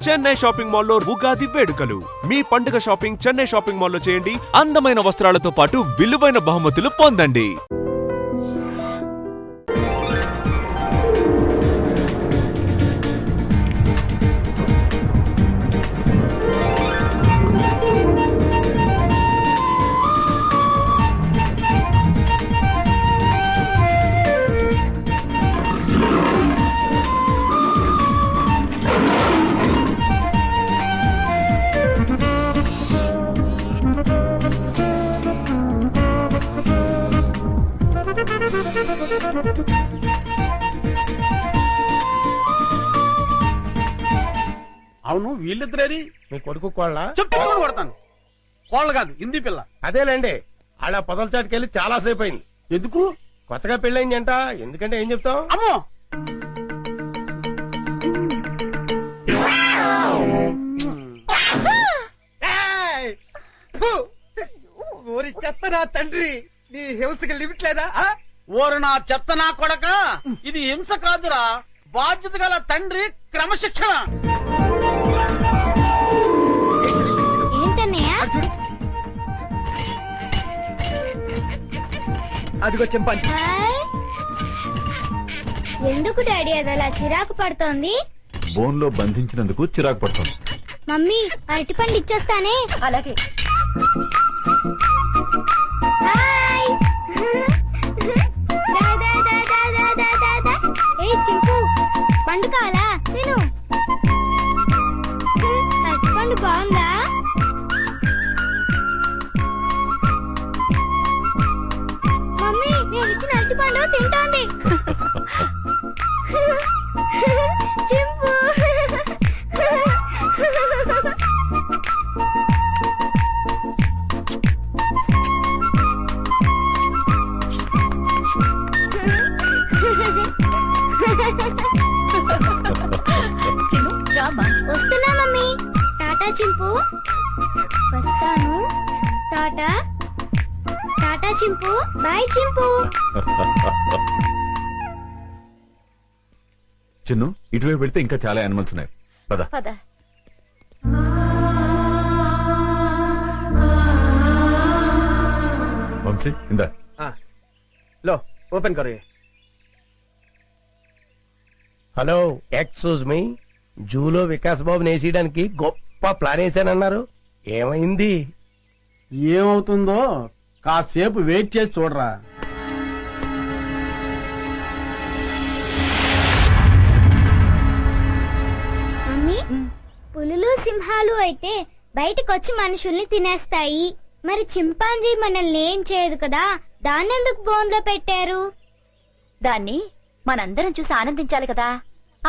Chennai shopping మాల్లో ఉగాది వేడుకలు. మీ పండుగ షాపింగ్ చెన్నై షాపింగ్ మాల్లో చేయండి. అందమైన వస్త్రాలతో పాటు విలువైన బహుమతులు పొందండి. అవును, వీళ్ళిద్దరేది? మీ కొడుకు కోళ్ళ చెప్తాను, కొడతాను. కోళ్ళ కాదు, హిందీ పిల్ల. అదేలేండి. అలా పొదల చాటుకెళ్ళి చాలా సేపు అయింది. ఎందుకు? కొత్తగా పెళ్ళైందంట. ఎందుకంటే ఏం చెప్తాం? అమ్మో, ఓరి చెత్త నా తండ్రి, నీ హింసకి లిమిట్ లేదా? ఓరు నా చెత్త నా కొడక, ఇది హింస కాదురా, బాధ్యత గల తండ్రి క్రమశిక్షణ. అదిగో చింపాంజీ. ఎందుకు డాడీ అది అలా చిరాకు పడుతోంది? బోన్ లో బంధించినందుకు చిరాకు పడుతుంది. మమ్మీ అరటిపండు ఇచ్చేస్తానే. అలాగే. హాయ్. దా, దా, దా, దా, దా, దా, దా, దా. ఏయ్ చింపు, పండు కావాలా? తిను. అరటిపండు బాగుందా? మమ్మీ నేను ఇచ్చిన అరటిపండు తింటోంది. చింపు. చిన్ను రామా. వస్తున్నా మమ్మీ. టాటా చింపు. వస్తాను. టాటా. టాటా చింపు. బాయ్ చింపు. చిన్ను, ఇటువైపు వెళ్తే ఇంకా చాలా యానిమల్స్ ఉన్నాయి. పద. పద. వంశీ, ఇందా. లో ఓపెన్ కరు. Hello, excuse me. జూలో వికాస్ బాబు నేసేయడానికి గొప్ప ప్లాన్ వేసానన్నారు. ఏమైంది? ఏమవుతుందో కాసేపు వెయిట్ చేసి చూడరా. మమ్మీ, పులులు సింహాలు అయితే బయటకొచ్చి మనుషుల్ని తినేస్తాయి. మరి చింపాంజీ మనల్ని ఏం చేయదు కదా, దాన్నెందుకు బోన్లో పెట్టారు? దాన్ని మనందరం చూసి ఆనందించాలి కదా,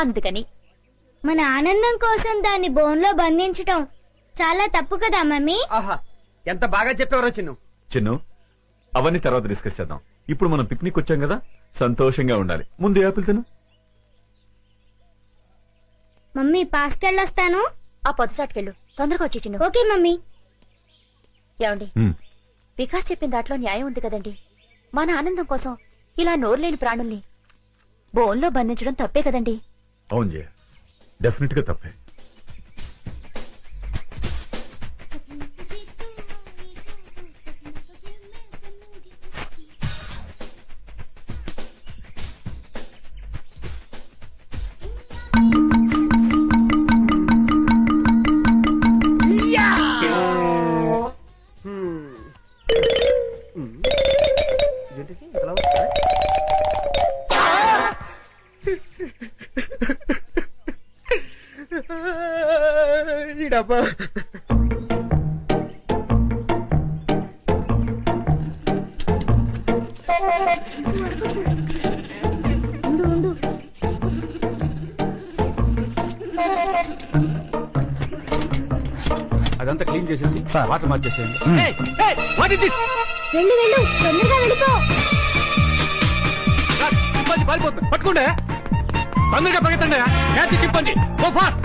అందుకని. మన ఆనందం కోసం దాన్ని బోన్లో బంధించటం చాలా తప్పు కదా మమ్మీ? ఆహా, ఎంత బాగా చెప్పేవారో చిన్ను. చిన్ను, అవన్నీ తర్వాత డిస్కస్ చేద్దాం. ఇప్పుడు మనం పిక్నిక్ వచ్చాం కదా, సంతోషంగా ఉండాలి. ముందు యాపిల్ తిను. మమ్మీ పాస్కెళ్ళొస్తాను. ఆ పొద్దుచాటుకెళ్ళు, తొందరగా వచ్చి చిన్ను. Okay mummy. ఏమండి, ఉమ్, వికాస్ చెప్పిన దాంట్లో న్యాయం ఉంది కదండి. మన ఆనందం కోసం ఇలా నోరులేని ప్రాణుల్ని బోన్లో బంధించడం తప్పే కదండి. అవును జయ, డెఫినెట్ గా తప్పే. డబ్బా ఉండు ఉండు. అదంతా క్లీన్ చేసేసి వాటర్ మార్చేసేయండి. వెళ్ళు వెళ్ళు, తొందరగా వెళ్ళిపో. పారిపోతుంది, పట్టుకోండి. తొందరగా పరిగెత్తండి. చింపండి, గో ఫాస్ట్.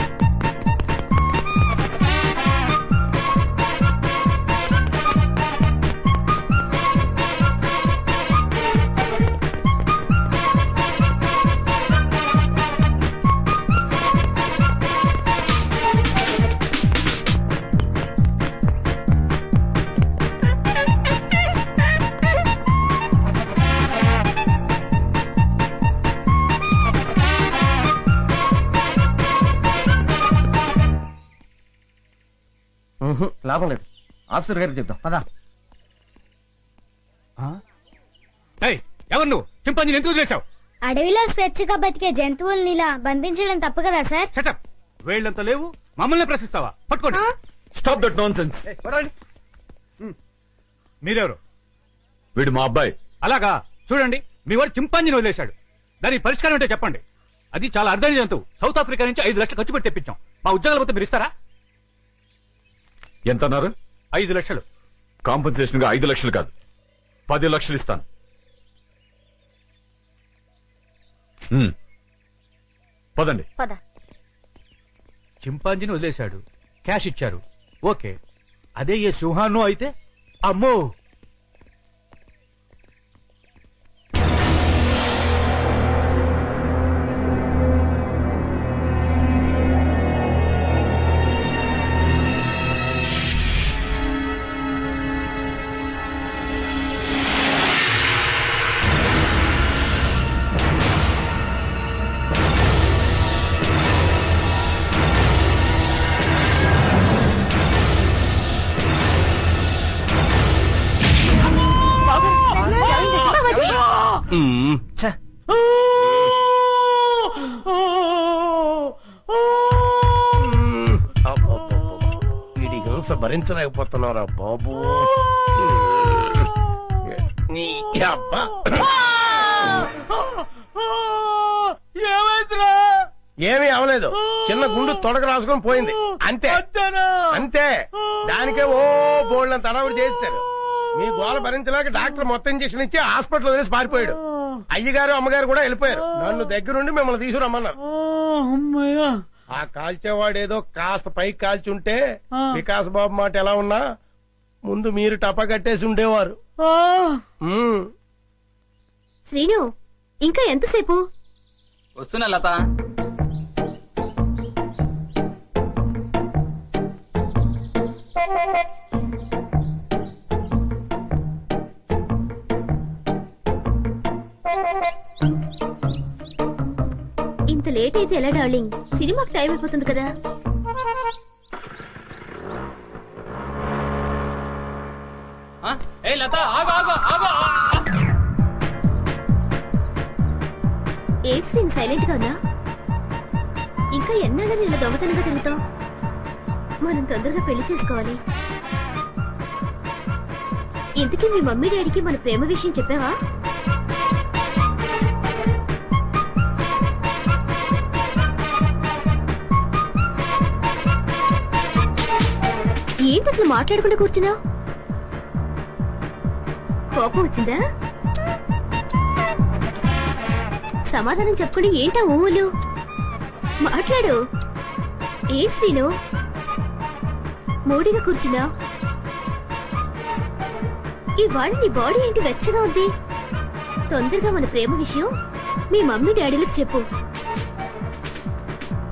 లాభం లేదు, ఆఫీసర్ గారికి చెప్తాం పదా. ఎవరు నువ్వు? చింపాంజీని ఎందుకు వదిలేశావు? అడవిలో స్వేచ్ఛగా బతికే జంతువుల్ని ఇలా బంధించడం తప్పు కదా సార్? సెటప్. వేళ్ళంత లేవు, మమ్మల్ని ప్రశ్నిస్తావా? పట్టుకోండి. Stop that non sense. మీరెవరు? వీడు మా అబ్బాయి. అలాగా? చూడండి, మీ వాడు చింపాంజీని వదిలేశాడు. దానికి పరిష్కారం అంటే చెప్పండి. అది చాలా అర్థమైన జంతువు. సౌత్ ఆఫ్రికా నుంచి 5 లక్షలు ఖర్చు పెట్టి తెప్పించాం. మా ఉద్యోగాల మొత్తం మీరు ఇస్తారా? ఎంత అన్నారు? 5 లక్షలు. కాంపన్సేషన్ గా 5 లక్షలు కాదు, 10 లక్షలు ఇస్తాను. పదండి. పద. చింపాంజీని వదిలేశాడు, క్యాష్ ఇచ్చారు, ఓకే. అదే ఏ సింహాన్నో అయితే అమ్మో. వీడి హింస భరించలేకపోతున్నారా బాబు. నీ అబ్బా. ఏమీ అవలేదు, చిన్న గుండు తొడక రాసుకొని పోయింది అంతే అంతే. దానికే ఓ బోల్డ్ తడవుడు చేశారు. మీ గోల భరించలేక డాక్టర్ మొత్తం ఇంజక్షన్ ఇచ్చి హాస్పిటల్ వదిలేసి పారిపోయాడు. అయ్యగారు అమ్మగారు కూడా వెళ్ళిపోయారు. నన్ను దగ్గరుండి మిమ్మల్ని తీసుకురమ్మన్నారు. ఆ కాల్చేవాడేదో కాస్త పైకి కాల్చుంటే వికాస్ బాబు మాట ఎలా ఉన్నా ముందు మీరు టపా కట్టేసి ఉండేవారు. శ్రీను, ఇంకా ఎంతసేపు? వస్తున్నా లత. ఇంత లేట్ అయితే ఎలా డార్లింగ్? సినిమాకి టైం అయిపోతుంది కదా. లత ఆగు ఆగు ఆగు. ఏ శ్రీను సైలెంట్ గా ఉన్నా? ఇంకా ఎన్నాళ్ళని ఇలా దొంగతనంగా తిరుగుతావు? మనం తొందరగా పెళ్లి చేసుకోవాలి. ఇంతకీ మీ మమ్మీ డాడీకి మన ప్రేమ విషయం చెప్పావా? ఏంటి అసలు మాట్లాడకుండా కూర్చున్నావు? కోపం వచ్చిందా? సమాధానం చెప్పకుండా ఏంటా ఊళ్ళు? మాట్లాడు. ఏంటి శ్రీను మూడిగా కూర్చున్నావు? ఇవాళ నీ బాడీ ఏంటి వెచ్చగా ఉంది? తొందరగా మన ప్రేమ విషయం మీ మమ్మీ డాడీలకు చెప్పు.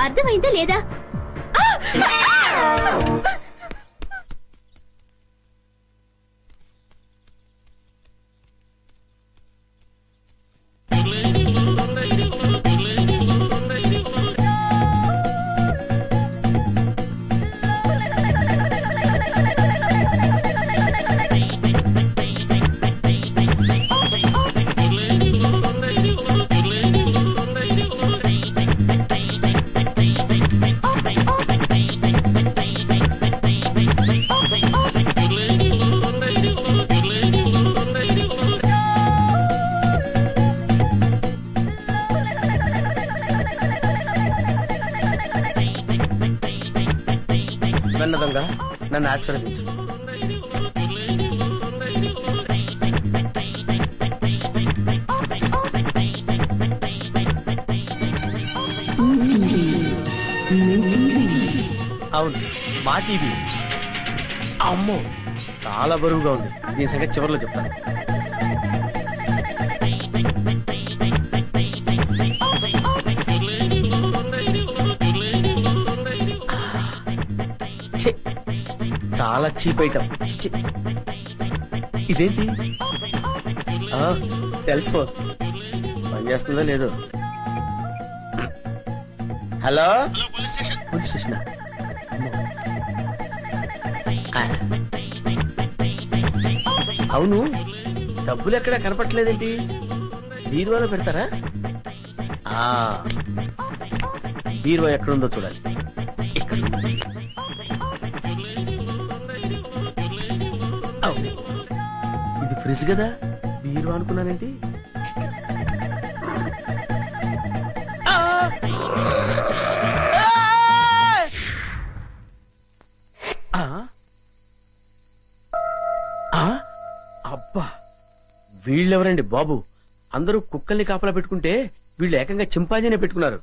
అర్థమైందా లేదా? వెన్నదంగా నన్ను ఆశీర్వదించు. అవును, మా టీవీ. అమ్మో, చాలా బరువుగా ఉంది. దీని సంగతి చివరిలో చెప్తాను. చాలా చీప్ ఐటమ్. ఇదేంటి? సెల్ ఫోన్ పనిచేస్తుందో లేదో. Hello, police station. అవును, డబ్బులు ఎక్కడా కనపట్లేదేంటి? బీరువాలో పెడతారా? బీరువా ఎక్కడుందో చూడాలి. ఇక్కడ. ఇది ఫ్రిడ్జ్ కదా, బీరువా అనుకున్నానేంటి? అబ్బా, వీళ్ళెవరండి బాబు? అందరూ కుక్కల్ని కాపలా పెట్టుకుంటే వీళ్ళు ఏకంగా చింపాంజీనే పెట్టుకున్నారు.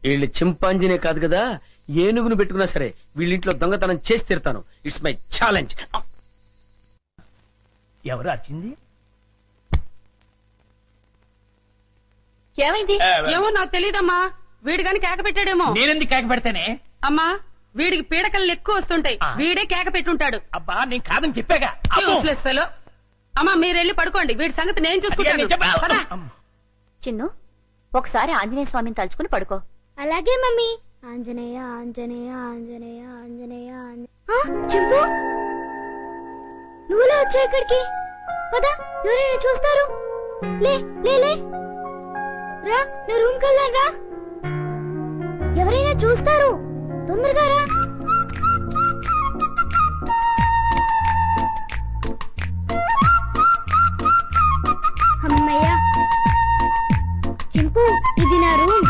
వీళ్ళు చింపాంజీనే కాదు కదా, ఏనుగును పెట్టుకున్నా సరే వీళ్ళింట్లో దొంగతనం చేసి తీరుతాను. It's my challenge. ఎవరు వచ్చింది? ఏమైంది? ఏమో నాకు తెలియదమ్మా. వీడు గాని కేక పెట్టాడేమో. నేనెందుకు కేక పెడతానే? అమ్మా, వీడికి పీడకలు ఎక్కువ వస్తుంటాయి. వీడే కేక పెట్టుంటాడు. అబ్బా, నేను కాదని చెప్పాగా. Useless fellow. అమ్మా, మీరెళ్ళి పడుకోండి. వీడి సంగతి నేను చూసుకుంటాను. పద. చిన్ను, ఒకసారి ఆంజనేయ స్వామిని తలుచుకుని పడుకో. అలాగే మమ్మీ. ఆంజనేయ ఆంజనేయ ఆంజనేయ ఆంజనేయ చింపు, నువ్వులే వచ్చా ఇక్కడికి. పద, ఎవరైనా చూస్తారు. లే లే లే రా, నా రూమ్ కెళ్ళాను రా. ఎవరైనా చూస్తారు, తొందరగా రా. అమ్మయ్యా. చింపు, ఇది నా రూమ్.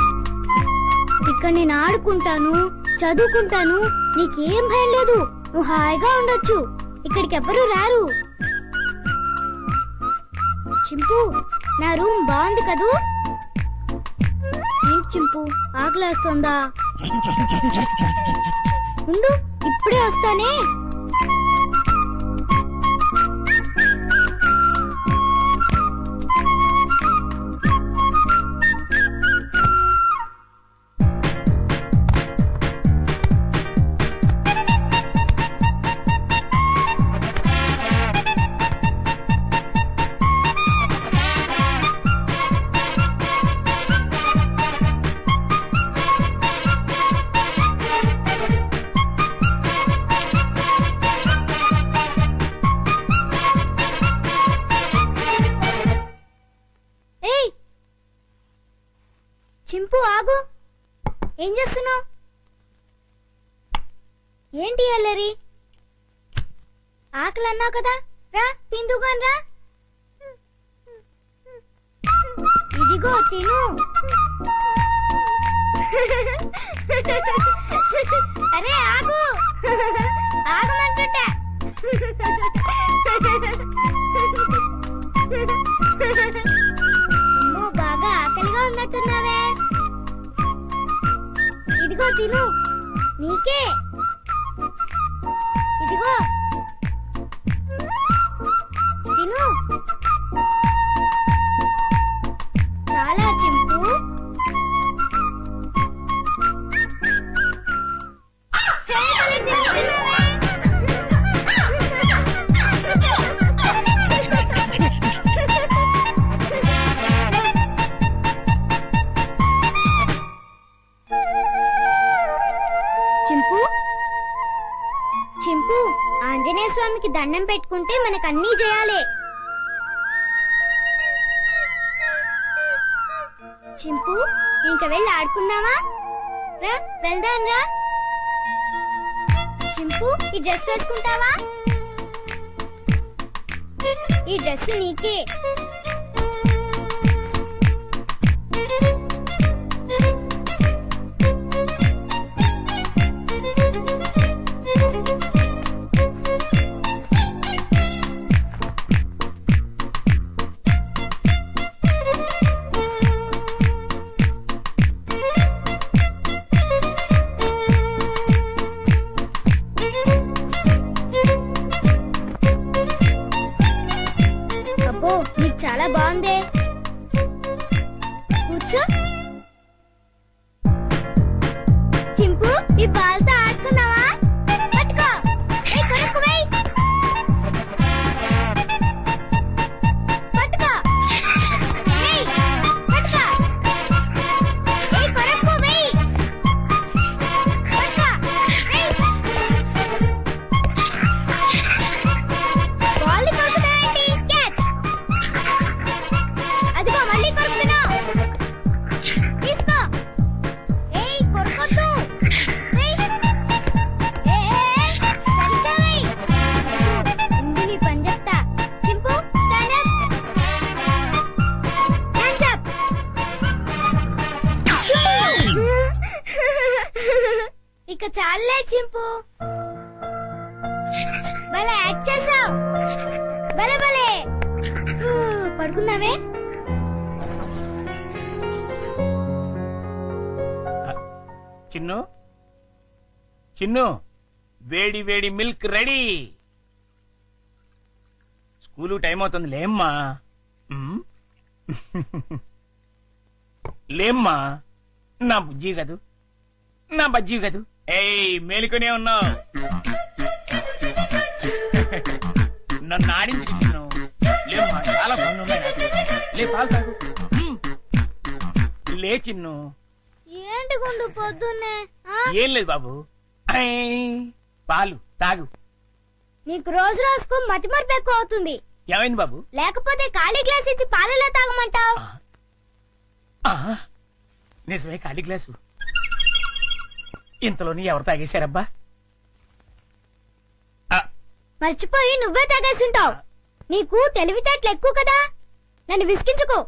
ఇక్కడ నేను ఆడుకుంటాను, చదువుకుంటాను. నీకేం భయం లేదు. నువ్వు హాయిగా ఉండొచ్చు. ఇక్కడికి ఎవ్వరూ రారు. చింపు, నా రూమ్ బాగుంది కదూ? ఏంటి చింపు, ఆకలేస్తుందా? ఉండు, ఇప్పుడే వస్తానే. చింపు, ఆగు. ఏం చేస్తున్నావు? ఏంటి అల్లరి? ఆకలి అన్నావు కదా, రా తిందుగాని రా. ఇదిగో తిను. అరే ఆగు, ఆగమంటుంటా. అమ్మో, బాగా ఆకలిగా ఉన్నట్టున్నావే. ఇదిగో తిను, నీకే. ఇదిగో తిను. చాలా చింపు. చింపు, చింపు, ఆంజనేయ స్వామికి దండం పెట్టుకుంటే మనకు అన్నీ చేయాలి. చింపు, ఇంక వెళ్ళి ఆడుకుందామా? రా, వెళ్దాం రా. చింపు, ఈ డ్రెస్ వేసుకుంటావా? ఈ డ్రెస్ నీకే. అబ్బో, నీకు చాలా బాగుందే. కూర్చో. చాలే చింపు. భలే యాక్ట్ చేసావు. భలే భలే. పడుకుందామే. చిన్ను చిన్ను, వేడి వేడి మిల్క్ రెడీ. స్కూలు టైం అవుతుంది, లేమ్మా. లేమ్మా, నా బుజ్జి కదూ, నా బజ్జీ కదూ. ఏయ్, మేలుకునే ఉన్నావు. నన్ను ఆడించుకు చిన్ను. లేమ్మా, చాలా పనులు ఉన్నాయి నాకు. లే, పాలు తాగు. లే చిన్ను. ఏంటి గుండు పొద్దున్నే? ఏం లేదు బాబు, పాలు తాగు. నీకు రోజు రోజుకు మతిమరుపు ఎక్కువ అవుతుంది. ఏమైంది బాబు? లేకపోతే ఖాళీ గ్లాస్ ఇచ్చి పాలలో తాగమంటావు. నిజమే, ఖాళీ గ్లాసు. ఇంతలోని ఎవరు తాగేశారబ్బా? మర్చిపోయి నువ్వే తాగేసుంటావు. నీకు తెలివితేటలు ఎక్కువ కదా, నన్ను విసిగించుకో.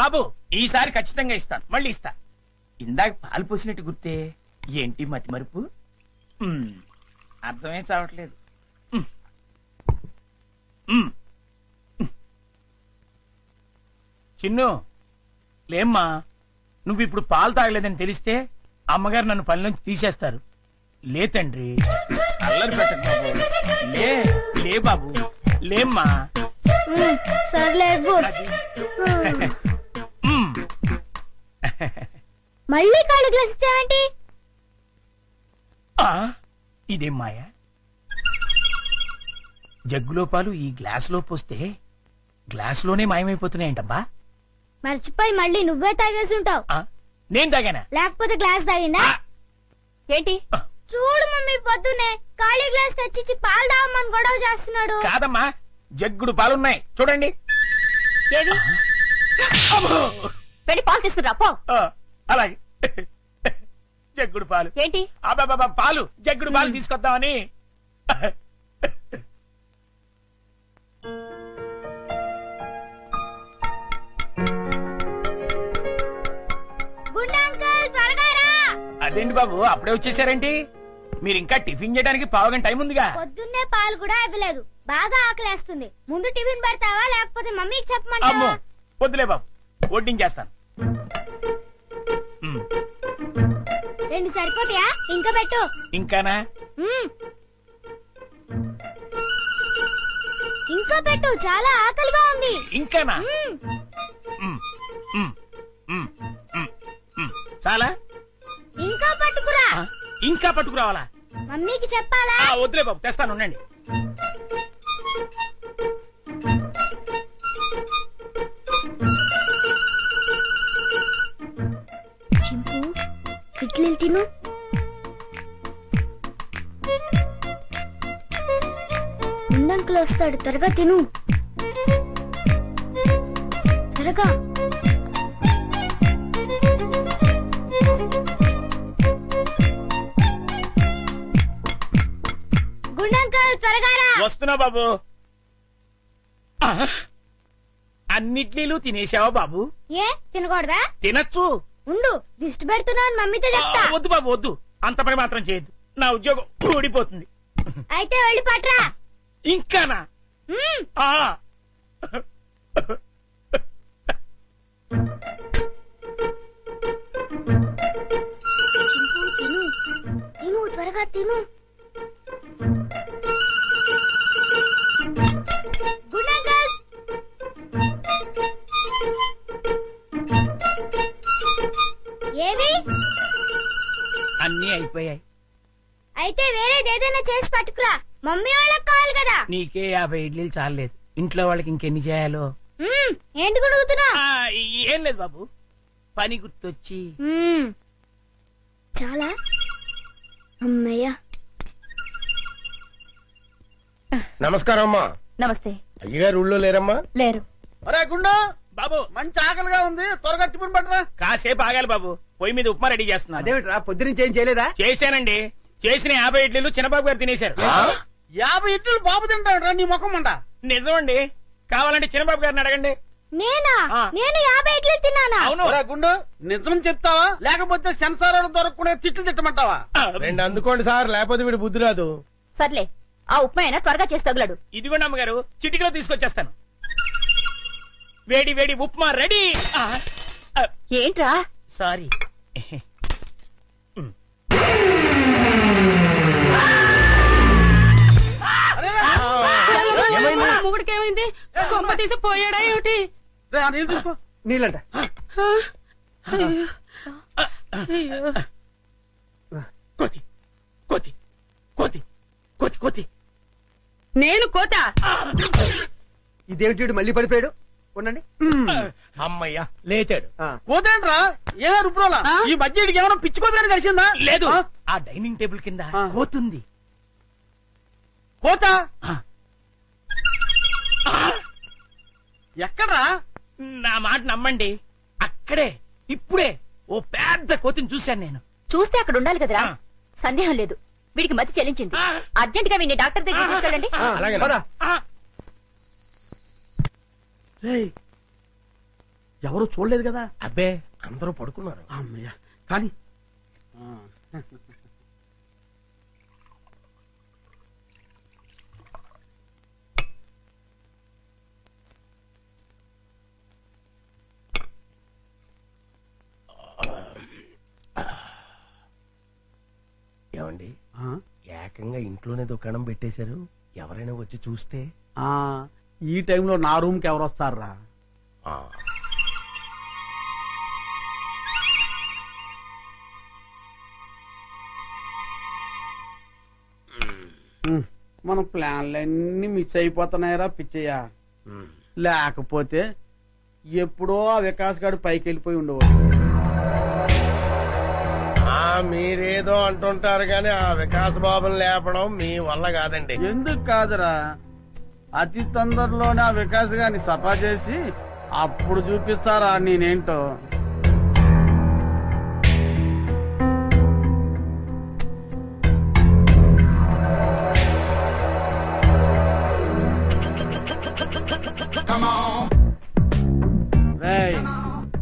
బాబు, ఈసారి ఖచ్చితంగా ఇస్తాను, మళ్ళీ ఇస్తా. ఇందాక పాలు పోసినట్టు గుర్తే. ఏంటి మతి మరుపు? అర్థమే చావట్లేదు. చిన్ను, లేమ్మా. నువ్వు ఇప్పుడు పాలు తాగలేదని తెలిస్తే అమ్మగారు నన్ను పని నుంచి తీసేస్తారు. లే తండ్రి, అల్లరి పెట్టకు బాబు. లే లే బాబు, లేమ్మా. సర్లే. మళ్ళీ ఖాళీ గ్లాస్ ఇచ్చావేంటి? ఇదేం మాయా? జగ్గులో పాలు ఈ గ్లాసులో పోస్తే గ్లాసులోనే మాయమైపోతున్నాయంటబ్బా. మర్చిపోయి మళ్ళీ నువ్వే తాగేసుంటావు. నేను తాగానా? లేకపోతే గ్లాస్ తాగిందా? ఏంటి? చూడు మమ్మీ, పొద్దున్నే ఖాళీ గ్లాస్ తెచ్చిచ్చి పాలు తాగమని గొడవ చేస్తున్నాడు. కాదమ్మా, జగ్గుడు పాలున్నాయి చూడండి. ఏవి? వెళ్ళి పాలు తీసుకురా పో. అలాగే. జగ్గుడు పాలు ఏంటి? అబ్బాబా, పాలు, జగ్గుడు పాలు తీసుకొద్దామని. అదేంటి బాబు, అప్పుడే వచ్చేసారేంటి? మీరు ఇంకా టిఫిన్ చేయడానికి పావుగంట టైం ఉందిగా. పొద్దున్నే పాలు కూడా ఇవ్వలేదు. బాగా ఆకలేస్తుంది. ముందు టిఫిన్ పెడతావా, లేకపోతే మమ్మీకి చెప్పమంటావా? అమ్మో, వద్దులే బాబు, వడ్డించేస్తాను. రెండు సరిపోతాయా? ఇంకా పెట్టు. ఇంకానా? ఇంకా పెట్టు, చాలా ఆకలిగా ఉంది. ఇంకానా? చాలా? ఇంకా పట్టుకురా. ఇంకా పట్టుకురావాలా? మమ్మీకి చెప్పాలా? వద్దులే బాబు, తెస్తాను, ఉండండి. చింపు, ఇడ్లీలు తిను. ముందంకులు వస్తాడు, త్వరగా తిను. త్వరగా. గుండంకుల్, త్వరగా రా. వస్తున్నా బాబు. అన్నిట్లీలు తినేసావా బాబు? ఏ తినకూడదా? తినచ్చు. ఉండు, దిష్టి పెడుతున్నావు, మమ్మీతో చెప్తా. వద్దు బాబు, వద్దు, అంత పని మాత్రం చేయొద్దు. నా ఉద్యోగం ఊడిపోతుంది. అయితే వెళ్ళి పట్రా. ఇంకానా? తిను తిను, త్వరగా తిను. గుండంకుల్, ఏవి? అన్నీ అయిపోయాయి. అయితే వేరేదేదైనా చేసి పట్టుకురా, మమ్మీ వాళ్ళకి కావాలి కదా. నీకే 50 ఇడ్లీలు చాలేదు, ఇంట్లో వాళ్ళకి ఇంకెన్ని చేయాలో. ఏంటి గుడుగుతున్నా? ఏం లేదు బాబు, పని గుర్తొచ్చి. చాలా. అమ్మయ్యా. నమస్కారం అమ్మా. నమస్తే. అయ్యగారు ఊళ్ళో లేరమ్మా? లేరు. అరే గుండు, బాబు మంచి ఆకలిగా ఉంది, త్వరగా టిఫిన్ పట్టరా. కాసేపు ఆగాలి బాబు, పొయ్యి మీద ఉప్మా రెడీ చేస్తున్నా. అదేమిట్రా, పొద్దునుంచి ఏం చేయలేదా? చేశానండి. చేసిన 50 ఇడ్లీలు చిన్నబాబు గారు తినేశారు. 50 ఇడ్లీలు బాబు తింటాడు నీ ముఖం అంట. నిజమండి, కావాలంటే చిన్నబాబు గారిని అడగండి. నేనా? నేను 50 ఇడ్లీలు తిన్నానా? అవును గుండు, నిజం చెప్తావా లేకపోతే సెన్సార్ దొరకకుండా తిట్లు తిట్టమంటావా? 2 అందుకోండి సార్, లేకపోతే వీడు బుద్ధి రాదు. సర్లే, ఆ ఉప్మా అయినా త్వరగా చేసి తగులడు. ఇదిగోండి అమ్మగారు, చిటికలో తీసుకొచ్చేస్తాను. వేడి వేడి ఉప్మా రెడీ. ఏంట్రా? సారీ. మొగుడికి ఏమైంది? కొంప తీసి పోయాడా ఏమిటి? నీళ్ళు తీసుకో. నీళ్ళంట. కోతి కోతి కోతి కోతి కోతి. నేను కోత. ఇదేమిటి మళ్ళీ పడిపోయాడు? ఉండండి. అమ్మయ్యా లేచాడు. కోతేంట్రా? ఏమే రుబ్రోలా? ఈ మధ్య ఏమైనా పిచ్చి కోతని కలిసిందా? లేదు, ఆ డైనింగ్ టేబుల్ కింద కోతుంది. కోత ఎక్కడ్రా? నా మాట నమ్మండి, అక్కడే ఇప్పుడే ఓ పెద్ద కోతిని చూశాను నేను. చూస్తే అక్కడ ఉండాలి కదరా. సందేహం లేదు, వీడికి మతి చెల్లించింది. అర్జెంట్ గా వీడిని డాక్టర్ దగ్గర తీసుకెళ్ళండి. ఎవరు చూడలేదు కదా? అబ్బే, అందరూ పడుకున్నారు. అమ్మయ్యా, కానీ ఏమండి, ఏకంగా ఇంట్లోనే దుకాణం పెట్టేశారు. ఎవరైనా వచ్చి చూస్తే? ఈ టైంలో నా రూమ్ కి ఎవరు వస్తారా? మన ప్లాన్లన్నీ మిస్ అయిపోతున్నాయరా పిచ్చయ్య. లేకపోతే ఎప్పుడో ఆ వికాస్ గారు పైకి వెళ్ళిపోయి ఉండేవాడు. మీరేదో అంటుంటారు గాని ఆ వికాస్ బాబుని లేపడం మీ వల్ల కాదండి. ఎందుకు కాదురా, అతి తొందరలోనే ఆ వికాస్ గారిని సఫా చేసి అప్పుడు చూపిస్తారా నేనేంటో.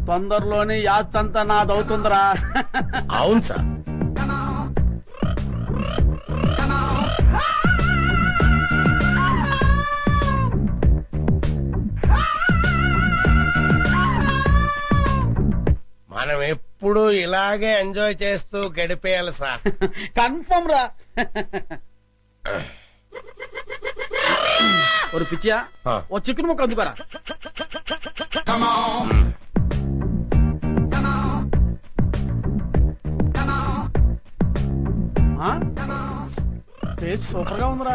తొందరలోనే యాత్రంతా నాదవుతుందిరా. అవును సార్. మనం ఎప్పుడు ఇలాగే ఎంజాయ్ చేస్తూ గడిపేయాలి సార్. కన్ఫర్మ్ రా. ఒక పిచ్చియా, ఓ చికెన్ ముక్క అందుకోరా. టేస్ట్ సూపర్ గా ఉందిరా.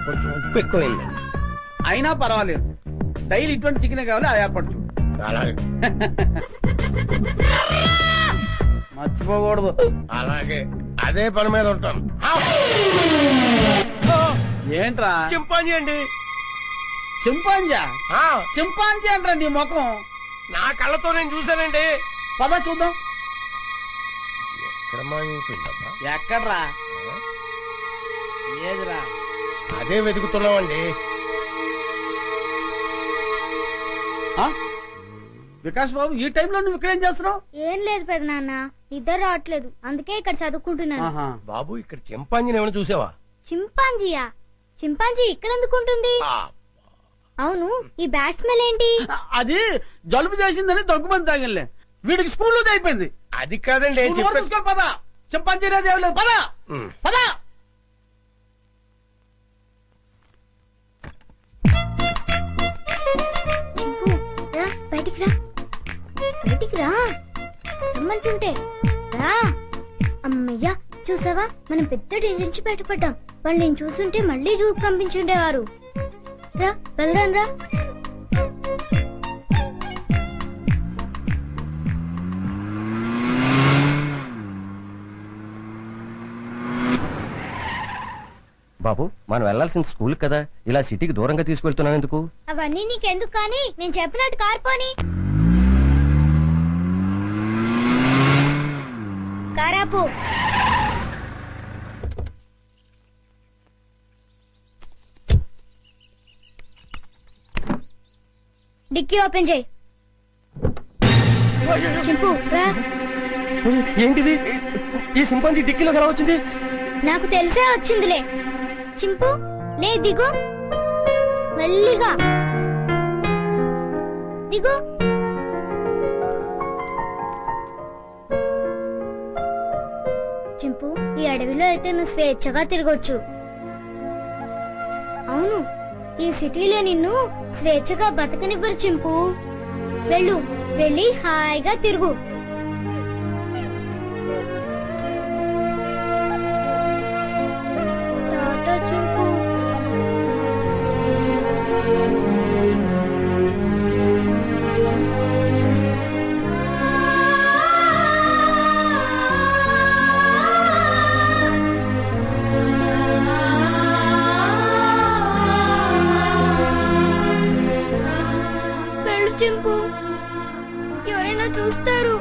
కొంచెం ఉప్పు ఎక్కువైంది. అయినా పర్వాలేదు, డైలీ ఇటువంటి చికెన్ కావాలి. అది ఏర్పడచ్చు. అలాగే మర్చిపోకూడదు. అలాగే అదే పని మీద ఉంటాను. ఏంట్రా? చింపాంజీ అండి. చింపాంజా? చింపాంజీ అంటారా నీ ముఖం? నా కళ్ళతో నేను చూశానండి. పద చూద్దాం. ఎక్కడ్రా? ఏదిరా? అదే వెతుకుతున్నామండి. వికాస్ బాబు, ఈ టైంలో నువ్వు ఇక్కడేం చేస్తున్నావు? ఏం లేదు పెదనాన్న, ఇద్దరు రావట్లేదు, అందుకే ఇక్కడ చదువుకుంటున్నాను. బాబు, ఇక్కడ చింపాంజీని ఏమైనా చూసావా? చింపాంజీయా? చింపాంజీ ఇక్కడ ఎందుకుంటుంది? అవును, ఈ బ్యాట్ స్మెల్ ఏంటి? అది జలుబు చేసిందని దగ్గుమంది తాగిలే. వీడికి స్కూల్లో అయిపోయింది. అది కాదండి. పద, చింపాంజీ లేదు. పద పద. బయటికి రా, బయటికి రా రమ్మంటుంటే రా. అమ్మయ్యా, చూసావా, మనం పెద్ద డేంజర్ నుంచి బయటపడ్డాం. వాళ్ళు నేను చూస్తుంటే మళ్ళీ జూకి పంపించుండేవారు. రా, వెళ్దాం రా. బాబు, మనం వెళ్లాల్సిన స్కూల్ కదా, ఇలా సిటీకి దూరంగా తీసుకెళ్తున్నావు ఎందుకు? అవన్నీ నీకెందుకు కానీ, నేను చెప్పినట్టు కార్పోని. కారాపు. డిక్కీ ఓపెన్ చేయి. చింపు రా. ఏంటిది? ఈ సింపాంజీ డిక్కీలోకి ఎలా వచ్చింది? నాకు తెలిసే వచ్చిందిలే. చింపు లే, దిగు. మెల్లిగా దిగు. చింపు, ఈ అడవిలో అయితే నువ్వు స్వేచ్ఛగా తిరగొచ్చు. అవును, ఈ సిటీలో నిన్ను స్వేచ్ఛగా బతకనివ్వరు చింపు. వెళ్ళు, వెళ్ళి హాయిగా తిరుగు. టాటా చింపు. వెళ్ళు చింపు, ఎవరైనా చూస్తారు.